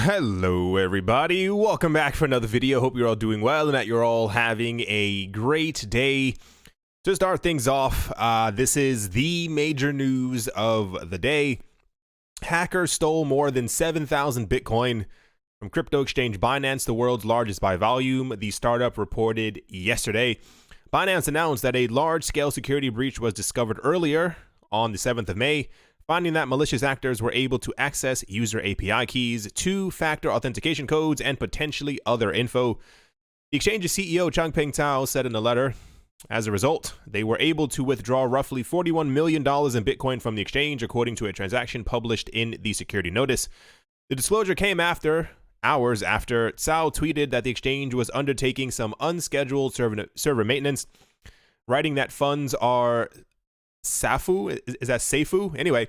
Hello everybody, welcome back for another video. Hope you're all doing well and that you're all having a great day. To start things off, this is the major news of the day. Hackers stole more than 7,000 Bitcoin from crypto exchange Binance, the world's largest by volume, the startup reported yesterday. Binance announced that a large-scale security breach was discovered earlier on the 7th of May, finding that malicious actors were able to access user API keys, two-factor authentication codes, and potentially other info. The exchange's CEO, Changpeng Zhao, said in a letter, as a result, they were able to withdraw roughly $41 million in Bitcoin from the exchange, according to a transaction published in the security notice. The disclosure came hours after Zhao tweeted that the exchange was undertaking some unscheduled server maintenance, writing that funds are Safu? Is that Seifu? Anyway,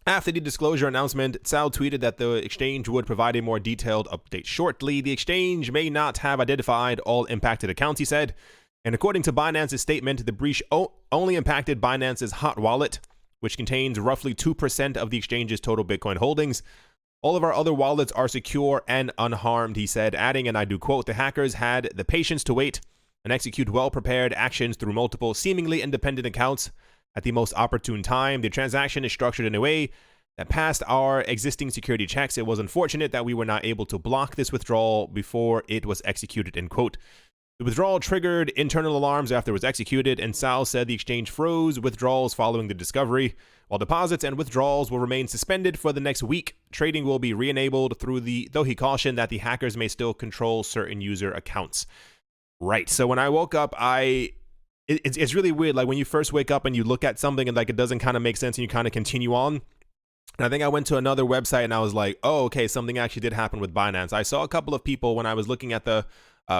after the disclosure announcement, Zhao tweeted that the exchange would provide a more detailed update shortly. The exchange may not have identified all impacted accounts, he said. And according to Binance's statement, the breach only impacted Binance's hot wallet, which contains roughly 2% of the exchange's total Bitcoin holdings. All of our other wallets are secure and unharmed, he said, adding, and I do quote, the hackers had the patience to wait and execute well-prepared actions through multiple seemingly independent accounts at the most opportune time. The transaction is structured in a way that passed our existing security checks. It was unfortunate that we were not able to block this withdrawal before it was executed, end quote. The withdrawal triggered internal alarms after it was executed, and Zhao said the exchange froze withdrawals following the discovery. While deposits and withdrawals will remain suspended for the next week, trading will be re-enabled though he cautioned that the hackers may still control certain user accounts. Right, so when I woke up, it's really weird. Like when you first wake up and you look at something and like it doesn't kind of make sense and you kind of continue on. And I think I went to another website and I was like, oh, okay, something actually did happen with Binance. I saw a couple of people when I was looking at the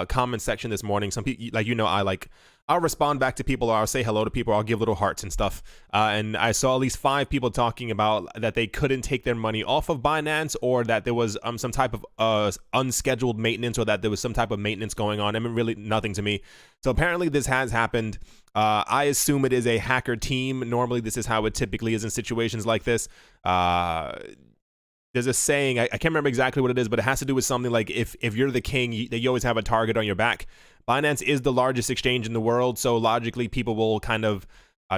comment section this morning. Some people, like, I'll respond back to people, or I'll say hello to people, or I'll give little hearts and stuff. And I saw at least 5 people talking about that they couldn't take their money off of Binance, or that there was some type of unscheduled maintenance, or that there was some type of maintenance going on. I mean, really nothing to me. So apparently this has happened. I assume it is a hacker team. Normally this is how it typically is in situations like this. There's a saying, I can't remember exactly what it is, but it has to do with something like if you're the king, you always have a target on your back. Binance is the largest exchange in the world, so logically people will kind of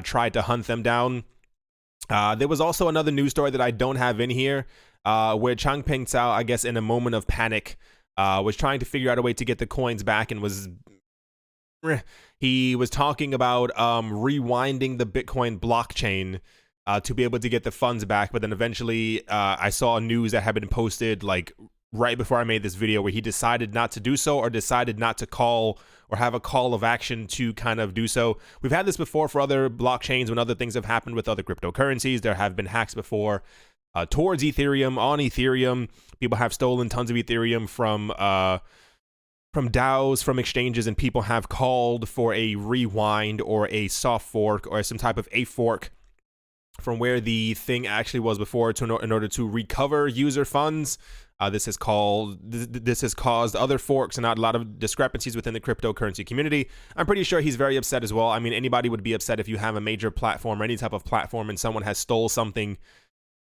try to hunt them down. There was also another news story that I don't have in here, where Changpeng Zhao, I guess in a moment of panic, was trying to figure out a way to get the coins back, and he was talking about rewinding the Bitcoin blockchain to be able to get the funds back. But then eventually I saw news that had been posted like right before I made this video where he decided not to do so, or decided not to call or have a call of action to kind of do so. We've had this before for other blockchains when other things have happened with other cryptocurrencies. There have been hacks before towards Ethereum, on Ethereum. People have stolen tons of Ethereum from DAOs, from exchanges, and people have called for a rewind or a soft fork or some type of a fork from where the thing actually was before in order to recover user funds. This has caused other forks and a lot of discrepancies within the cryptocurrency community. I'm pretty sure he's very upset as well. I mean, anybody would be upset if you have a major platform or any type of platform and someone has stole something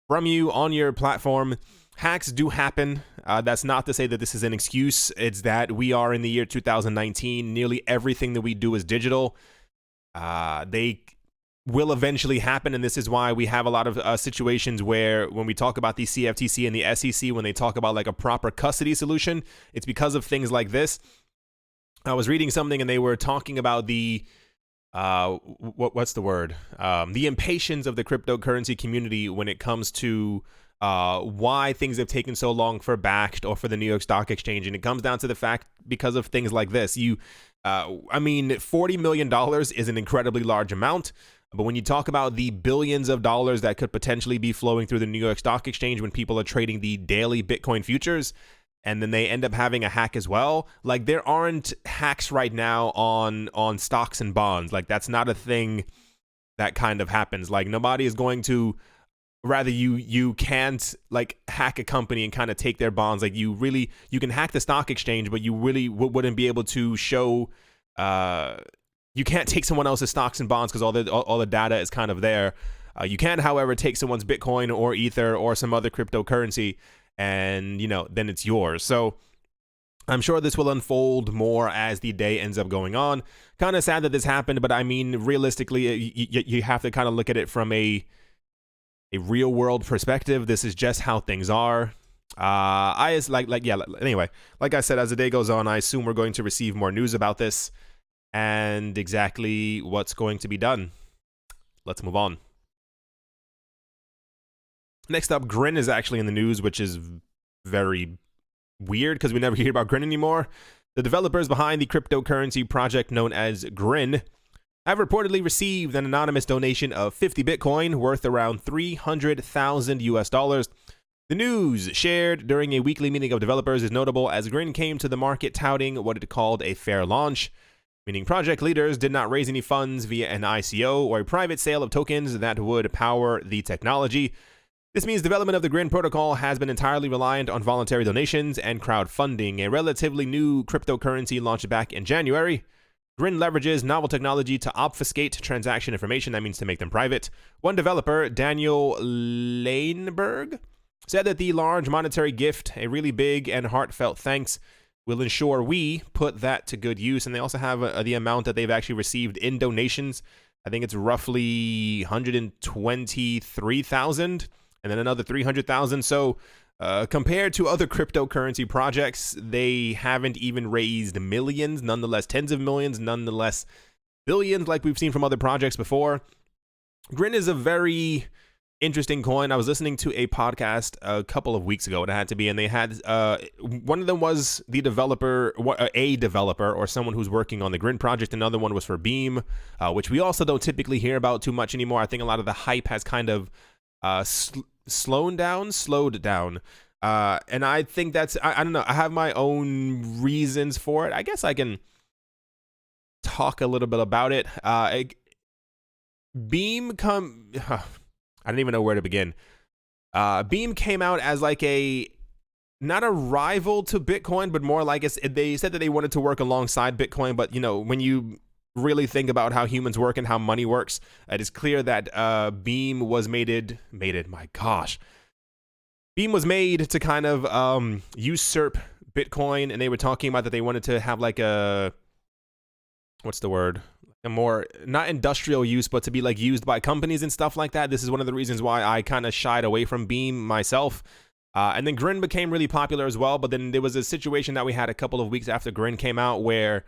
from you on your platform. Hacks do happen. That's not to say that this is an excuse. It's that we are in the year 2019. Nearly everything that we do is digital. They will eventually happen, and this is why we have a lot of situations where when we talk about the CFTC and the SEC, when they talk about like a proper custody solution, it's because of things like this. I was reading something and they were talking about the what's the word? The impatience of the cryptocurrency community when it comes to why things have taken so long for Bakkt or for the New York Stock Exchange, and it comes down to the fact because of things like this. I mean, $40 million is an incredibly large amount. But when you talk about the billions of dollars that could potentially be flowing through the New York Stock Exchange when people are trading the daily Bitcoin futures, and then they end up having a hack as well, like there aren't hacks right now on stocks and bonds. Like that's not a thing that kind of happens. Like nobody is going to, rather you can't like hack a company and kind of take their bonds. Like you can hack the stock exchange, but you really wouldn't be able to show you can't take someone else's stocks and bonds because all the data is kind of there. You can, however, take someone's Bitcoin or Ether or some other cryptocurrency and then it's yours. So I'm sure this will unfold more as the day ends up going on. Kind of sad that this happened, but I mean, realistically, you have to kind of look at it from a real world perspective. This is just how things are. Anyway, like I said, as the day goes on, I assume we're going to receive more news about this and exactly what's going to be done. Let's move on. Next up, Grin is actually in the news, which is very weird because we never hear about Grin anymore. The developers behind the cryptocurrency project known as Grin have reportedly received an anonymous donation of 50 Bitcoin worth around $300,000. The news, shared during a weekly meeting of developers, is notable as Grin came to the market touting what it called a fair launch, meaning project leaders did not raise any funds via an ICO or a private sale of tokens that would power the technology. This means development of the Grin protocol has been entirely reliant on voluntary donations and crowdfunding, a relatively new cryptocurrency launched back in January. Grin leverages novel technology to obfuscate transaction information, that means to make them private. One developer, Daniel Laneberg, said that the large monetary gift, a really big and heartfelt thanks, will ensure we put that to good use. And they also have the amount that they've actually received in donations. I think it's roughly 123,000. And then another 300,000. So compared to other cryptocurrency projects, they haven't even raised millions, nonetheless tens of millions, nonetheless billions like we've seen from other projects before. Grin is a very interesting coin. I was listening to a podcast a couple of weeks ago, it had to be, and they had one of them was the developer, a developer or someone who's working on the Grin project. Another one was for Beam, which we also don't typically hear about too much anymore. I think a lot of the hype has kind of slowed down. And I think that's, I don't know, I have my own reasons for it. I guess I can talk a little bit about it. Beam I don't even know where to begin. Beam came out as like not a rival to Bitcoin, but more like they said that they wanted to work alongside Bitcoin. But when you really think about how humans work and how money works, it is clear that Beam was Beam was made to kind of usurp Bitcoin, and they were talking about that they wanted to have like a more, not industrial use, but to be like used by companies and stuff like that. This is one of the reasons why I kind of shied away from Beam myself. And then Grin became really popular as well, but then there was a situation that we had a couple of weeks after Grin came out where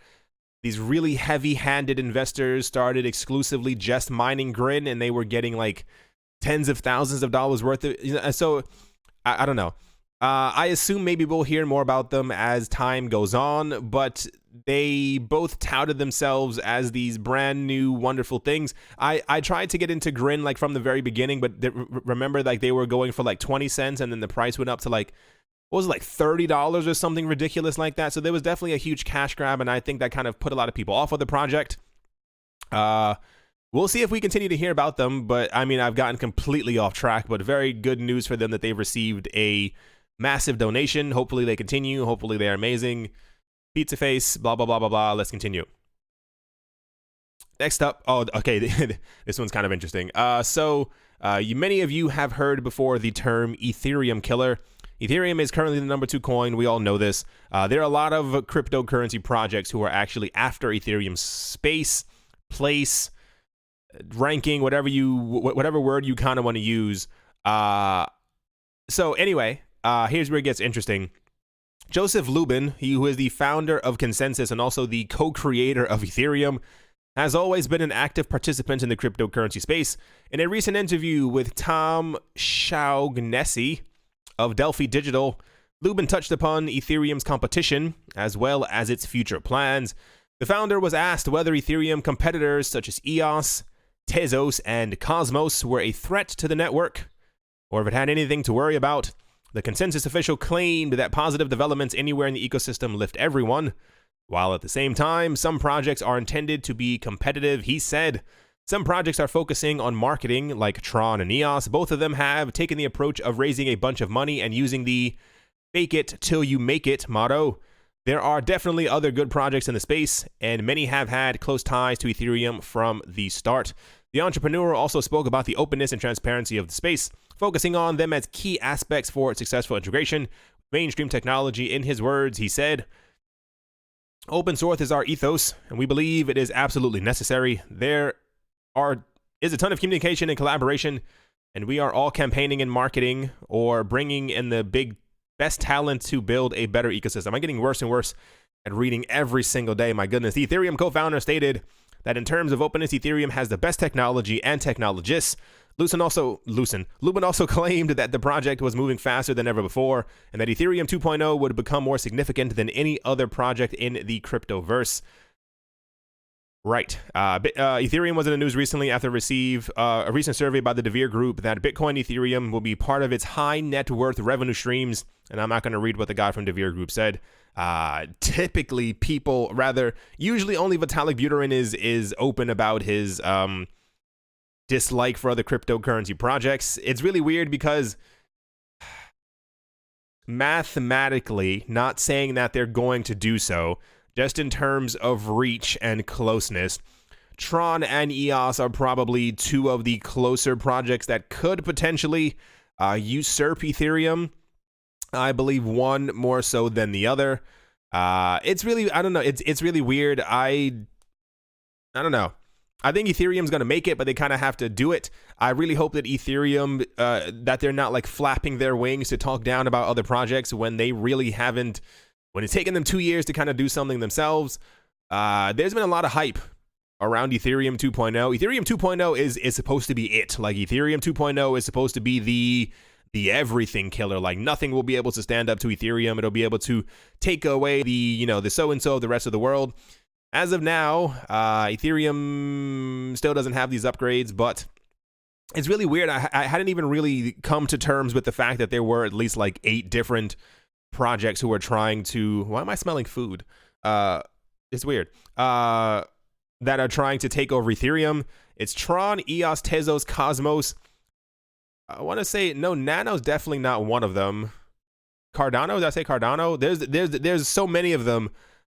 these really heavy-handed investors started exclusively just mining Grin, and they were getting like tens of thousands of dollars worth of. So I don't know. I assume maybe we'll hear more about them as time goes on, but they both touted themselves as these brand new wonderful things. I tried to get into Grin like from the very beginning, but remember, like they were going for like 20 cents, and then the price went up to like, what was it, like $30 or something ridiculous like that. So there was definitely a huge cash grab, and I think that kind of put a lot of people off of the project. We'll see if we continue to hear about them, but I mean, I've gotten completely off track, but very good news for them that they've received a massive donation. Hopefully they continue. Hopefully they are amazing. Pizza face, blah, blah, blah, blah, blah. Let's continue. Next up, this one's kind of interesting. Many of you have heard before the term Ethereum killer. Ethereum is currently the number 2 coin. We all know this. There are a lot of cryptocurrency projects who are actually after Ethereum's space, place, ranking, whatever word you kind of want to use. So anyway, here's where it gets interesting. Joseph Lubin, who is the founder of Consensus and also the co-creator of Ethereum, has always been an active participant in the cryptocurrency space. In a recent interview with Tom Shaughnessy of Delphi Digital, Lubin touched upon Ethereum's competition as well as its future plans. The founder was asked whether Ethereum competitors such as EOS, Tezos, and Cosmos were a threat to the network, or if it had anything to worry about. The Consensus official claimed that positive developments anywhere in the ecosystem lift everyone, while at the same time, some projects are intended to be competitive. He said, some projects are focusing on marketing, like Tron and EOS. Both of them have taken the approach of raising a bunch of money and using the fake it till you make it motto. There are definitely other good projects in the space, and many have had close ties to Ethereum from the start. The entrepreneur also spoke about the openness and transparency of the space. focusing on them as key aspects for its successful integration with mainstream technology. In his words, he said, "Open source is our ethos, and we believe it is absolutely necessary. There is a ton of communication and collaboration, and we are all campaigning and marketing or bringing in the best talent to build a better ecosystem." I'm getting worse and worse at reading every single day. My goodness. The Ethereum co-founder stated that in terms of openness, Ethereum has the best technology and technologists. Lubin also claimed that the project was moving faster than ever before, and that Ethereum 2.0 would become more significant than any other project in the cryptoverse. Right. Ethereum was in the news recently after receive a recent survey by the Geber group that Bitcoin Ethereum will be part of its high net worth revenue streams. And I'm not going to read what the guy from the Geber group said. Typically, usually only Vitalik Buterin is open about his dislike for other cryptocurrency projects. It's really weird because mathematically, not saying that they're going to do so, just in terms of reach and closeness, Tron and EOS are probably two of the closer projects that could potentially usurp Ethereum. I believe one more so than the other. It's really, I don't know. It's really weird. I don't know. I think Ethereum's going to make it, but they kind of have to do it. I really hope that Ethereum, that they're not like flapping their wings to talk down about other projects when they really haven't. When it's taken them 2 years to kind of do something themselves. There's been a lot of hype around Ethereum 2.0. Ethereum 2.0 is supposed to be it. Like Ethereum 2.0 is supposed to be the everything killer. Like nothing will be able to stand up to Ethereum. It'll be able to take away the so-and-so of the rest of the world. As of now, Ethereum still doesn't have these upgrades, but it's really weird. I hadn't even really come to terms with the fact that there were at least like 8 different projects who are trying to, why am I smelling food? It's weird. That are trying to take over Ethereum. It's Tron, EOS, Tezos, Cosmos. I want to say, no, Nano's definitely not one of them. Cardano, did I say Cardano? There's so many of them.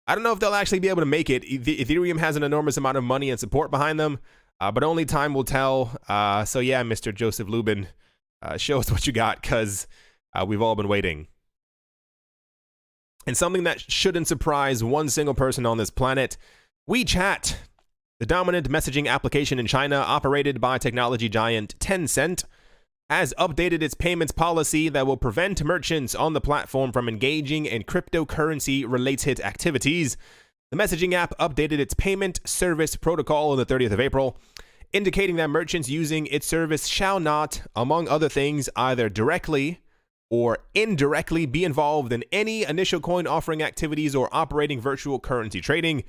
I don't know if they'll actually be able to make it. Ethereum has an enormous amount of money and support behind them, but only time will tell. So yeah, Mr. Joseph Lubin, show us what you got, because we've all been waiting. And something that shouldn't surprise one single person on this planet, WeChat, the dominant messaging application in China operated by technology giant Tencent, has updated its payments policy that will prevent merchants on the platform from engaging in cryptocurrency-related activities. The messaging app updated its payment service protocol on the 30th of April, indicating that merchants using its service shall not, among other things, either directly or indirectly be involved in any initial coin offering activities or operating virtual currency trading.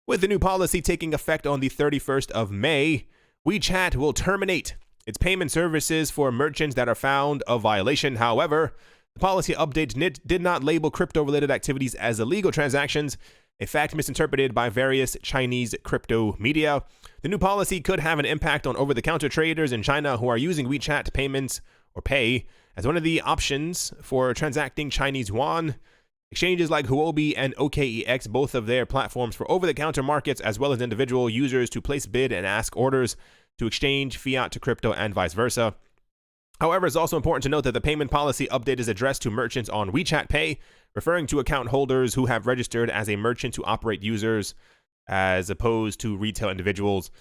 With the new policy taking effect on the 31st of May, WeChat will terminate its payment services for merchants that are found of violation. However, the policy update did not label crypto-related activities as illegal transactions, a fact misinterpreted by various Chinese crypto media. The new policy could have an impact on over-the-counter traders in China who are using WeChat payments or pay as one of the options for transacting Chinese yuan. Exchanges like Huobi and OKEX, both of their platforms for over-the-counter markets, as well as individual users to place bid and ask orders to exchange fiat to crypto and vice versa. However, it's also important to note that the payment policy update is addressed to merchants on WeChat Pay, referring to account holders who have registered as a merchant to operate users, as opposed to retail individuals.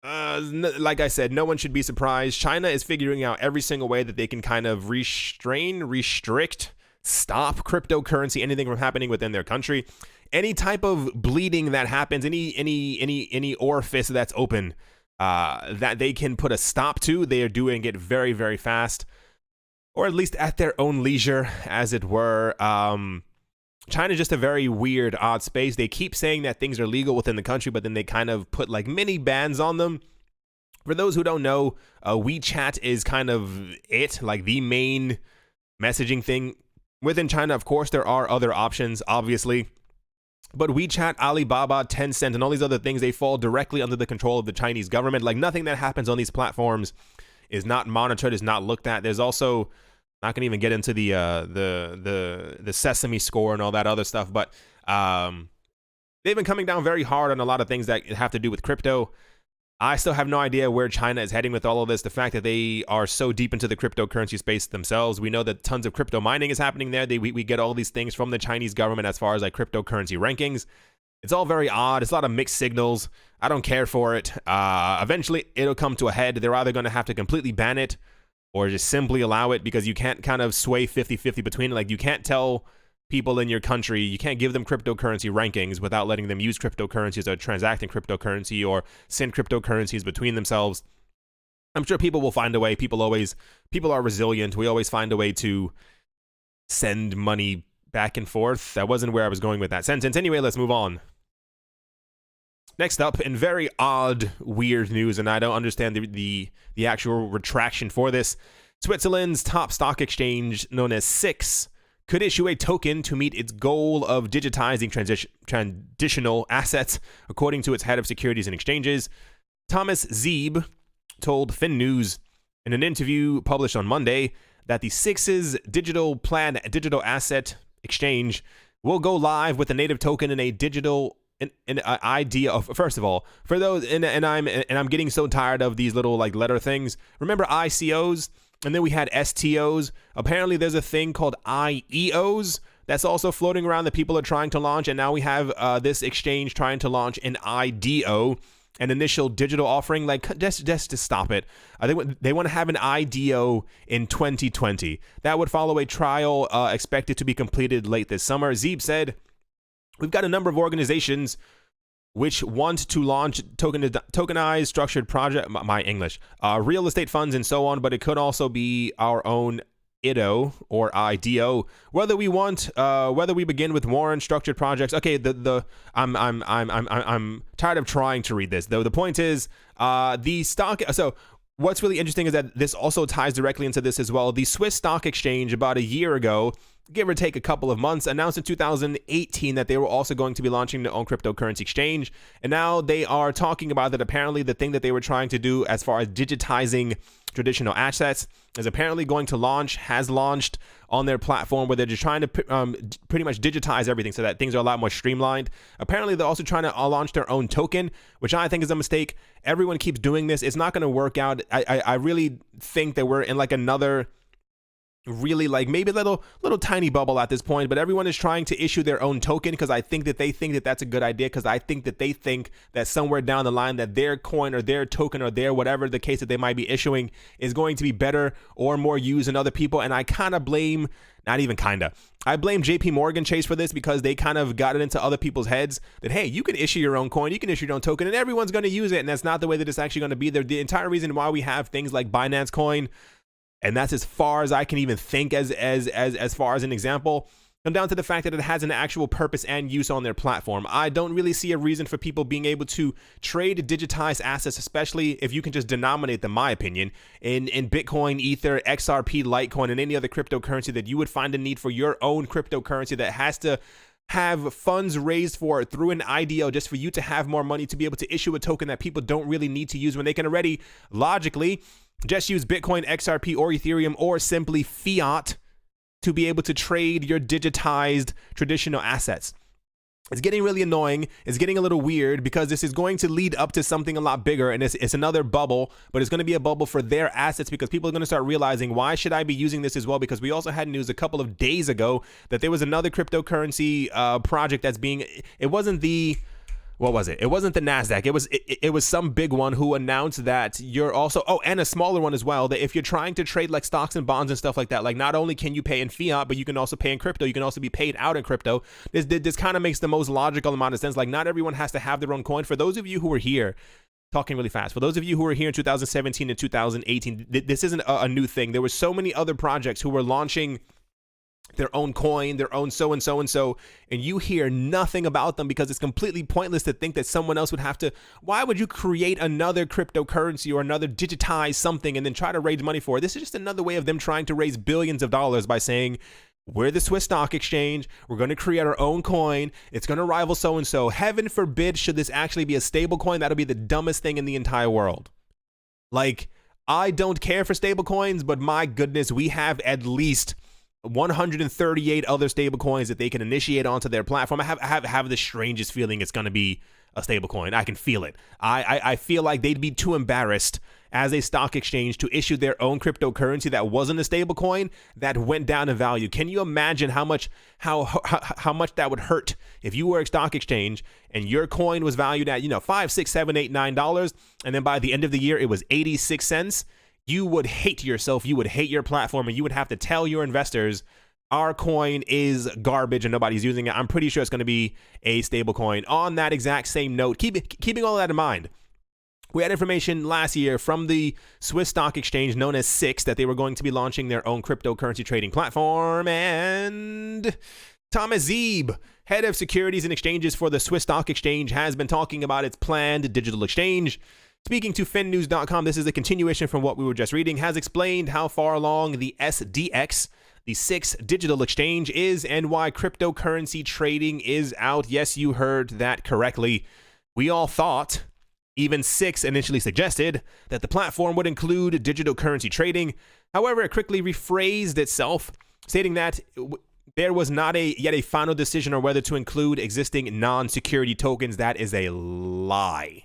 Like I said, no one should be surprised. China is figuring out every single way that they can kind of restrict, stop cryptocurrency, anything from happening within their country. Any type of bleeding that happens, any orifice that's open, that they can put a stop to, they are doing it very, very fast, or at least at their own leisure, as it were. China is just a very weird, odd space. They keep saying that things are legal within the country, but then they kind of put like mini bans on them. For those who don't know, WeChat is kind of it, like the main messaging thing. Within China, of course, there are other options, obviously. But WeChat, Alibaba, Tencent, and all these other things, they fall directly under the control of the Chinese government. Like nothing that happens on these platforms is not monitored, is not looked at. There's also, not gonna even get into the Sesame score and all that other stuff, but they've been coming down very hard on a lot of things that have to do with crypto. I still have no idea where China is heading with all of this. The fact that they are so deep into the cryptocurrency space themselves. We know that tons of crypto mining is happening there. We get all these things from the Chinese government as far as like cryptocurrency rankings. It's all very odd. It's a lot of mixed signals. I don't care for it. Eventually, it'll come to a head. They're either going to have to completely ban it or just simply allow it, because you can't kind of sway 50-50 between it. Like, you can't tell people in your country, you can't give them cryptocurrency rankings without letting them use cryptocurrencies or transact in cryptocurrency or send cryptocurrencies between themselves. I'm sure people will find a way. People are resilient. We always find a way to send money back and forth. That wasn't where I was going with that sentence. Anyway, let's move on. Next up, in very odd, weird news, and I don't understand the actual retraction for this, Switzerland's top stock exchange, known as SIX, could issue a token to meet its goal of digitizing transitional assets, according to its head of securities and exchanges. Thomas Zeeb told FinNews in an interview published on Monday that the SIX's digital asset exchange will go live with a native token and a digital an idea of, first of all, for those, and I'm getting so tired of these little like letter things. Remember ICOs? And then we had STOs. Apparently there's a thing called IEOs that's also floating around that people are trying to launch. And now we have this exchange trying to launch an IDO, an initial digital offering. Like, just to stop it. They want to have an IDO in 2020. That would follow a trial expected to be completed late this summer. Zeeb said, "We've got a number of organizations which want to launch tokenized structured project, real estate funds and so on, but it could also be our own IDO or IDO. Whether we begin with more unstructured projects." Okay, I'm tired of trying to read this though. The point is, the stock. So what's really interesting is that this also ties directly into this as well. The Swiss Stock Exchange, about a year ago, give or take a couple of months, announced in 2018 that they were also going to be launching their own cryptocurrency exchange. And now they are talking about that apparently the thing that they were trying to do as far as digitizing traditional assets is apparently has launched on their platform, where they're just trying to pretty much digitize everything so that things are a lot more streamlined. Apparently they're also trying to launch their own token, which I think is a mistake. Everyone keeps doing this. It's not going to work out. I really think that we're in like another really like maybe a little tiny bubble at this point, but everyone is trying to issue their own token because I think that they think that that's a good idea, because I think that they think that somewhere down the line that their coin or their token or their whatever the case that they might be issuing is going to be better or more used than other people. And I kind of blame, I blame JP Morgan Chase for this, because they kind of got it into other people's heads that, hey, you can issue your own coin, you can issue your own token, and everyone's going to use it. And that's not the way that it's actually going to be there. The entire reason why we have things like Binance Coin, and that's as far as I can even think as far as an example, come down to the fact that it has an actual purpose and use on their platform. I don't really see a reason for people being able to trade digitized assets, especially if you can just denominate them, my opinion, in Bitcoin, Ether, XRP, Litecoin, and any other cryptocurrency, that you would find a need for your own cryptocurrency that has to have funds raised for through an IDO just for you to have more money to be able to issue a token that people don't really need to use when they can already logically just use Bitcoin, XRP, or Ethereum, or simply Fiat to be able to trade your digitized traditional assets. It's getting really annoying. It's getting a little weird, because this is going to lead up to something a lot bigger, and it's another bubble, but it's going to be a bubble for their assets, because people are going to start realizing, why should I be using this as well? Because we also had news a couple of days ago that there was another cryptocurrency project that's being, it wasn't the, what was it? It wasn't the NASDAQ. It was some big one who announced that you're also, and a smaller one as well, that if you're trying to trade like stocks and bonds and stuff like that, like not only can you pay in fiat, but you can also pay in crypto. You can also be paid out in crypto. This kind of makes the most logical amount of sense. Like, not everyone has to have their own coin. For those of you who were here, talking really fast, for those of you who were here in 2017 and 2018, this isn't a new thing. There were so many other projects who were launching their own coin, their own so and so, and you hear nothing about them, because it's completely pointless to think that someone else would have to. Why would you create another cryptocurrency or another digitized something and then try to raise money for it? This is just another way of them trying to raise billions of dollars by saying, we're the Swiss Stock Exchange, we're going to create our own coin, it's going to rival so and so. Heaven forbid should this actually be a stable coin. That'll be the dumbest thing in the entire world. Like, I don't care for stable coins, but my goodness, we have at least 138 other stable coins that they can initiate onto their platform. I have the strangest feeling it's going to be a stablecoin. I can feel it. I feel like they'd be too embarrassed as a stock exchange to issue their own cryptocurrency that wasn't a stablecoin that went down in value. Can you imagine how much that would hurt if you were a stock exchange and your coin was valued at, $5, $6, $7, $8, $9, and then by the end of the year it was 86 cents? You would hate yourself, you would hate your platform, and you would have to tell your investors, our coin is garbage and nobody's using it. I'm pretty sure it's going to be a stablecoin. On that exact same note, keeping all that in mind, we had information last year from the Swiss stock exchange known as SIX that they were going to be launching their own cryptocurrency trading platform. And Thomas Zeeb, head of securities and exchanges for the Swiss stock exchange, has been talking about its planned digital exchange. Speaking to finnews.com, this is a continuation from what we were just reading, has explained how far along the SDX, the SIX digital exchange, is and why cryptocurrency trading is out. Yes, you heard that correctly. We all thought, even SIX initially suggested, that the platform would include digital currency trading. However, it quickly rephrased itself, stating that there was not yet a final decision on whether to include existing non-security tokens. That is a lie.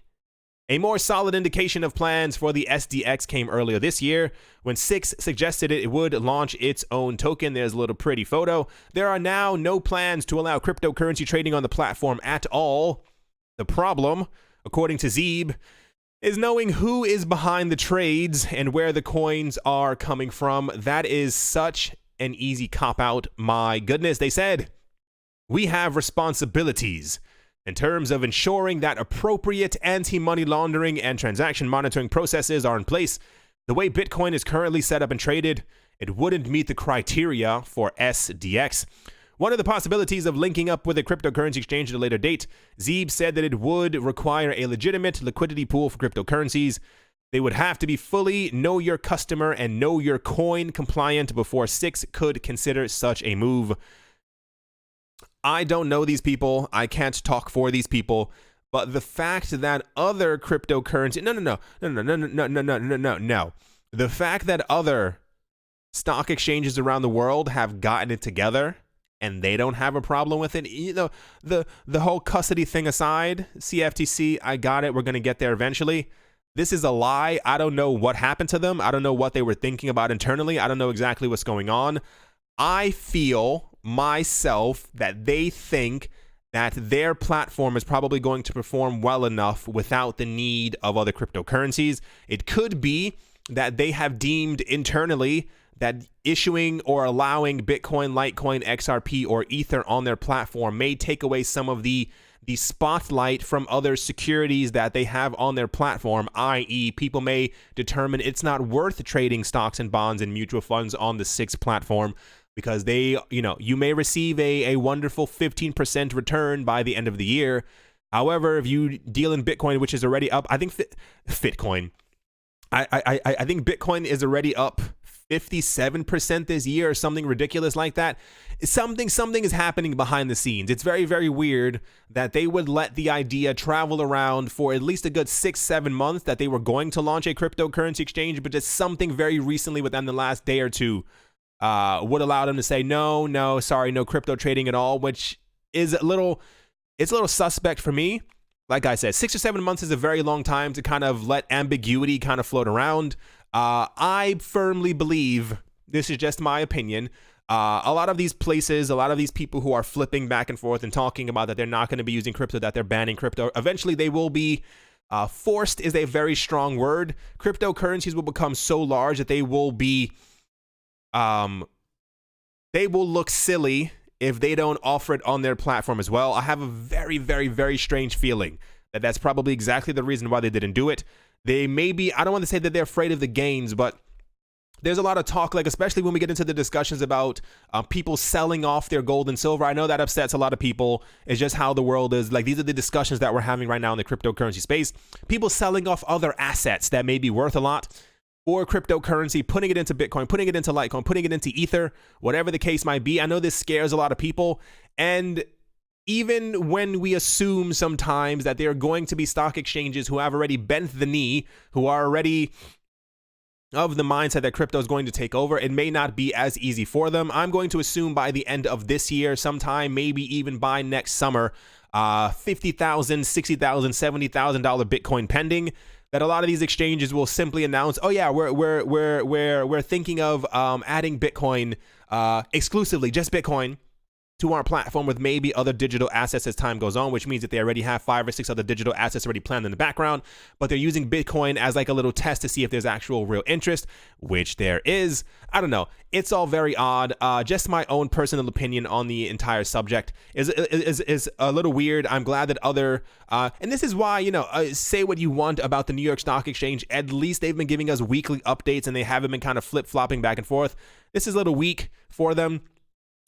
A more solid indication of plans for the SDX came earlier this year when SIX suggested it would launch its own token. There's a little pretty photo. There are now no plans to allow cryptocurrency trading on the platform at all. The problem, according to Zeeb, is knowing who is behind the trades and where the coins are coming from. That is such an easy cop-out. My goodness, they said, we have responsibilities in terms of ensuring that appropriate anti-money laundering and transaction monitoring processes are in place. The way Bitcoin is currently set up and traded, it wouldn't meet the criteria for SDX. One of the possibilities of linking up with a cryptocurrency exchange at a later date, Zeeb said that it would require a legitimate liquidity pool for cryptocurrencies. They would have to be fully know your customer and know your coin compliant before SIX could consider such a move. I don't know these people. I can't talk for these people. But the fact that other cryptocurrency, no. The fact that other stock exchanges around the world have gotten it together and they don't have a problem with it, the whole custody thing aside, CFTC, I got it. We're going to get there eventually. This is a lie. I don't know what happened to them. I don't know what they were thinking about internally. I don't know exactly what's going on. I feel myself that they think that their platform is probably going to perform well enough without the need of other cryptocurrencies. It could be that they have deemed internally that issuing or allowing Bitcoin, Litecoin, XRP, or Ether on their platform may take away some of the spotlight from other securities that they have on their platform, i.e. people may determine it's not worth trading stocks and bonds and mutual funds on the SIX platform because they, you may receive a wonderful 15% return by the end of the year. However, if you deal in Bitcoin, which is already up, I think Bitcoin, I think Bitcoin is already up 57% this year or something ridiculous like that. Something is happening behind the scenes. It's very, very weird that they would let the idea travel around for at least a good 6-7 months that they were going to launch a cryptocurrency exchange, but just something very recently within the last day or two would allow them to say, no, sorry, no crypto trading at all, which is it's a little suspect for me. Like I said, 6 or 7 months is a very long time to kind of let ambiguity kind of float around. I firmly believe, this is just my opinion, a lot of these places, a lot of these people who are flipping back and forth and talking about that they're not going to be using crypto, that they're banning crypto, eventually they will be forced is a very strong word. Cryptocurrencies will become so large that they will look silly if they don't offer it on their platform as well. I have a very, very, very strange feeling that that's probably exactly the reason why they didn't do it. They may be, I don't want to say that they're afraid of the gains, but there's a lot of talk, like especially when we get into the discussions about people selling off their gold and silver. I know that upsets a lot of people. It's just how the world is. Like, these are the discussions that we're having right now in the cryptocurrency space. People selling off other assets that may be worth a lot or cryptocurrency, putting it into Bitcoin, putting it into Litecoin, putting it into Ether, whatever the case might be. I know this scares a lot of people. And even when we assume sometimes that there are going to be stock exchanges who have already bent the knee, who are already of the mindset that crypto is going to take over. It may not be as easy for them. I'm going to assume by the end of this year, sometime, maybe even by next summer, $50,000, $60,000, $70,000 Bitcoin pending, that a lot of these exchanges will simply announce, oh yeah, we're thinking of adding Bitcoin, exclusively just Bitcoin, to our platform with maybe other digital assets as time goes on, which means that they already have 5 or 6 other digital assets already planned in the background, but they're using Bitcoin as like a little test to see if there's actual real interest, which there is. I don't know. It's all very odd. Just my own personal opinion on the entire subject is a little weird. I'm glad that other, and this is why, you know, say what you want about the New York Stock Exchange. At least they've been giving us weekly updates and they haven't been kind of flip-flopping back and forth. This is a little weak for them.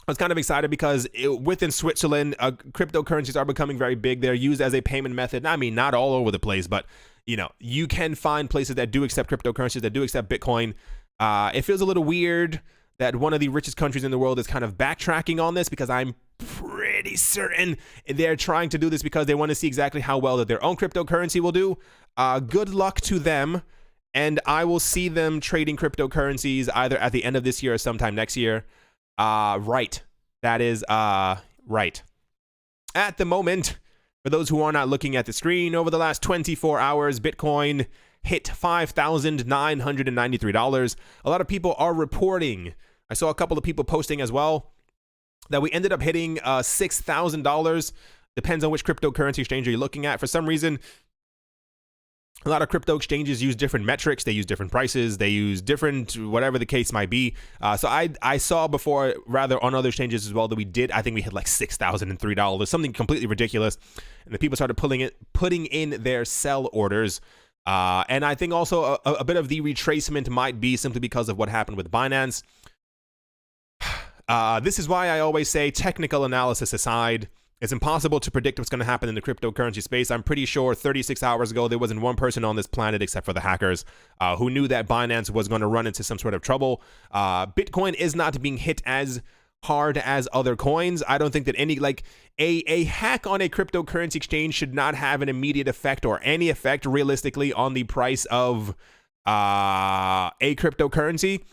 I was kind of excited because within Switzerland, cryptocurrencies are becoming very big. They're used as a payment method. I mean, not all over the place, but you know, you can find places that do accept cryptocurrencies, that do accept Bitcoin. It feels a little weird that one of the richest countries in the world is kind of backtracking on this, because I'm pretty certain they're trying to do this because they want to see exactly how well that their own cryptocurrency will do. Good luck to them. And I will see them trading cryptocurrencies either at the end of this year or sometime next year. Right. That is, right. At the moment, for those who are not looking at the screen, over the last 24 hours, Bitcoin hit $5,993. A lot of people are reporting, I saw a couple of people posting as well, that we ended up hitting $6,000. Depends on which cryptocurrency exchange you're looking at. For some reason, a lot of crypto exchanges use different metrics. They use different prices. They use different, whatever the case might be. So I saw before, rather on other exchanges as well, that we did, I think we hit like $6,003, something completely ridiculous. And the people started putting in their sell orders. And I think also a bit of the retracement might be simply because of what happened with Binance. This is why I always say, technical analysis aside, it's impossible to predict what's going to happen in the cryptocurrency space. I'm pretty sure 36 hours ago, there wasn't one person on this planet, except for the hackers, who knew that Binance was going to run into some sort of trouble. Bitcoin is not being hit as hard as other coins. I don't think that any, like, a hack on a cryptocurrency exchange should not have an immediate effect or any effect realistically on the price of a cryptocurrency.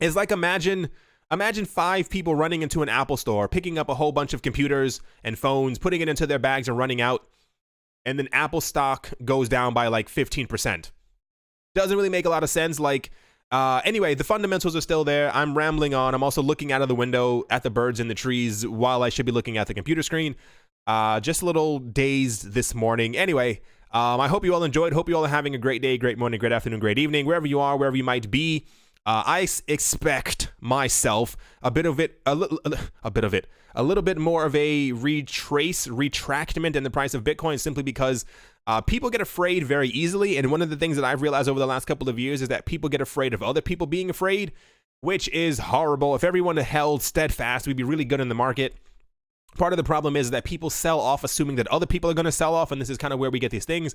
It's like, imagine 5 people running into an Apple store, picking up a whole bunch of computers and phones, putting it into their bags and running out, and then Apple stock goes down by like 15%. Doesn't really make a lot of sense. Like, anyway, the fundamentals are still there. I'm rambling on. I'm also looking out of the window at the birds in the trees while I should be looking at the computer screen. Just a little dazed this morning. Anyway, I hope you all enjoyed. Hope you all are having a great day, great morning, great afternoon, great evening, wherever you are, wherever you might be. I expect myself a little bit more of a retractment in the price of Bitcoin, simply because people get afraid very easily. And one of the things that I've realized over the last couple of years is that people get afraid of other people being afraid, which is horrible. If everyone held steadfast, we'd be really good in the market. Part of the problem is that people sell off assuming that other people are going to sell off, and this is kind of where we get these things.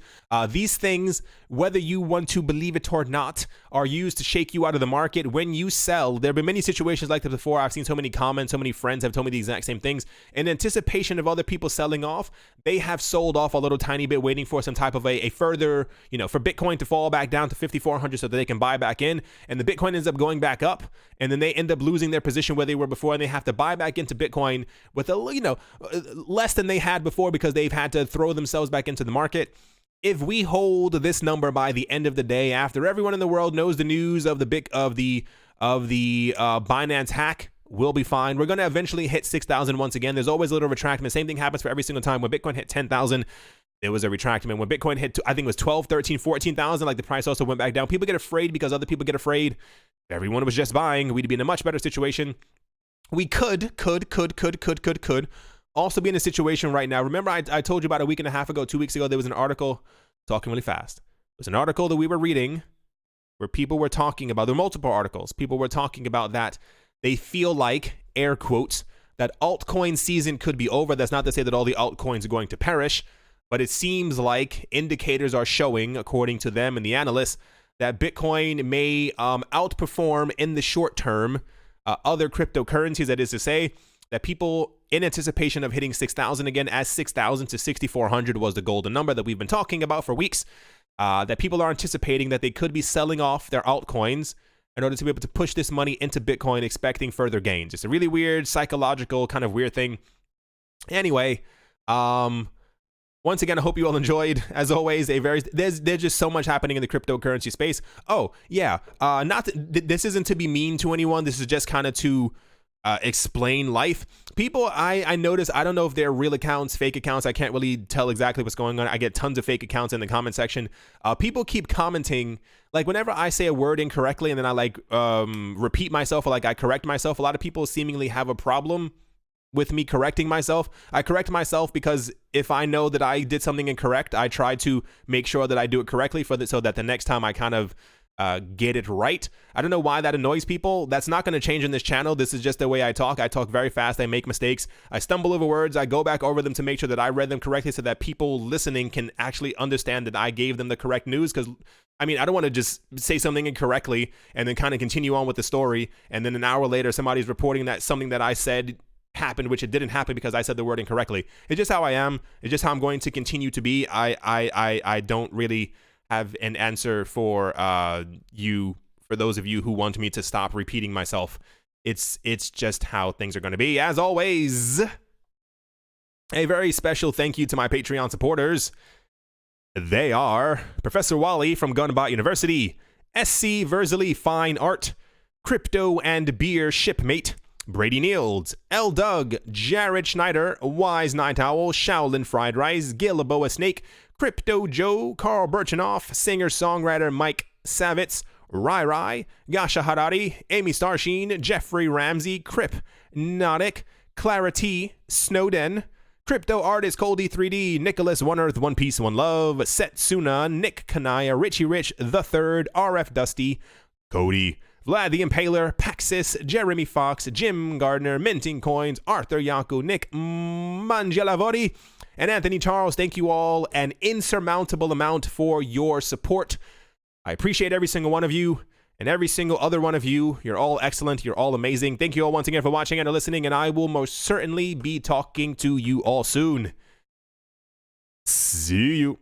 These things, whether you want to believe it or not, are used to shake you out of the market. When you sell, there have been many situations like this before. I've seen so many comments, so many friends have told me the exact same things. In anticipation of other people selling off, they have sold off a little tiny bit, waiting for some type of a further, you know, for Bitcoin to fall back down to 5,400 so that they can buy back in. And the Bitcoin ends up going back up, and then they end up losing their position where they were before, and they have to buy back into Bitcoin with a, you know, less than they had before, because they've had to throw themselves back into the market. If we hold this number by the end of the day, after everyone in the world knows the news of the Binance hack, we'll be fine. We're going to eventually hit 6,000 once again. There's always a little retractment. Same thing happens for every single time. When Bitcoin hit 10,000, there was a retractment. When Bitcoin hit, I think it was 12, 13, 14,000, like, the price also went back down. People get afraid because other people get afraid. If everyone was just buying, we'd be in a much better situation. We could also be in a situation right now. Remember, I told you about a week and a half ago, 2 weeks ago, there was an article, talking really fast. It was an article that we were reading where people were talking about, there were multiple articles. People were talking about that they feel like, air quotes, that altcoin season could be over. That's not to say that all the altcoins are going to perish, but it seems like indicators are showing, according to them and the analysts, that Bitcoin may outperform in the short term other cryptocurrencies. That is to say, that people, in anticipation of hitting 6,000 again, as 6,000 to 6,400 was the golden number that we've been talking about for weeks, that people are anticipating that they could be selling off their altcoins in order to be able to push this money into Bitcoin, expecting further gains. It's a really weird, psychological, kind of weird thing. Anyway, once again, I hope you all enjoyed. As always, there's just so much happening in the cryptocurrency space. Oh yeah, this isn't to be mean to anyone. This is just kind of to explain life. People, I notice, I don't know if they're real accounts, fake accounts. I can't really tell exactly what's going on. I get tons of fake accounts in the comment section. People keep commenting, like whenever I say a word incorrectly and then I like repeat myself or like I correct myself. A lot of people seemingly have a problem with me correcting myself. I correct myself because if I know that I did something incorrect, I try to make sure that I do it correctly so that the next time I kind of get it right. I don't know why that annoys people. That's not going to change in this channel. This is just the way I talk. I talk very fast. I make mistakes. I stumble over words. I go back over them to make sure that I read them correctly so that people listening can actually understand that I gave them the correct news. Because I mean, I don't want to just say something incorrectly and then kind of continue on with the story, and then an hour later somebody's reporting that something that I said happened, which it didn't happen because I said the word incorrectly. It's just how I am. It's just how I'm going to continue to be. I don't really have an answer for for those of you who want me to stop repeating myself. It's just how things are going to be. As always, a very special thank you to my Patreon supporters. They are Professor Wally from Gunbot University, SC Verzely Fine Art, Crypto and Beer Shipmate, Brady Niels, L. Doug, Jared Schneider, Wise Night Owl, Shaolin Fried Rice, Gilliboa Snake, Crypto Joe, Carl Birchenoff, singer-songwriter Mike Savitz, Rai Rai, Gasha Harari, Amy Starsheen, Jeffrey Ramsey, Crip, Nautic, Clara T, Snowden, Crypto Artist Coldy 3D, Nicholas One Earth, One Piece, One Love, Setsuna, Nick Kanaya, Richie Rich the Third, RF Dusty, Cody, Vlad the Impaler, Paxis, Jeremy Fox, Jim Gardner, Minting Coins, Arthur Yaku, Nick Mangelavori, and Anthony Charles. Thank you all an insurmountable amount for your support. I appreciate every single one of you and every single other one of you. You're all excellent. You're all amazing. Thank you all once again for watching and listening, and I will most certainly be talking to you all soon. See you.